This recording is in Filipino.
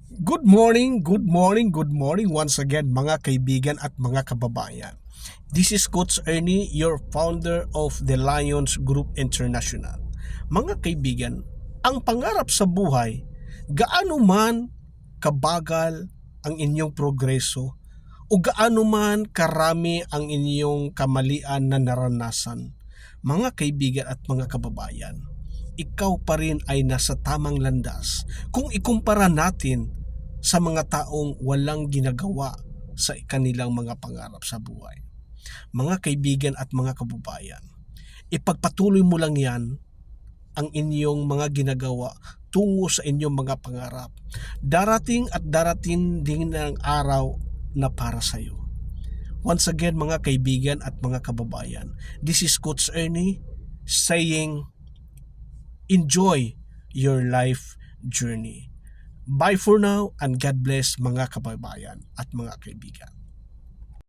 Good morning once again mga kaibigan at mga kababayan. This is Coach Ernie, your founder of the Lions Group International. Mga kaibigan, ang pangarap sa buhay, gaano man kabagal ang inyong progreso o gaano man karami ang inyong kamalian na naranasan, mga kaibigan at mga kababayan, ikaw pa rin ay nasa tamang landas kung ikumpara natin sa mga taong walang ginagawa sa kanilang mga pangarap sa buhay. Mga kaibigan at mga kababayan, ipagpatuloy mo lang yan ang inyong mga ginagawa tungo sa inyong mga pangarap. Darating at darating din ng araw na para sa iyo. Once again mga kaibigan at mga kababayan, this is Coach Ernie saying enjoy your life journey. Bye for now and God bless mga kababayan at mga kaibigan.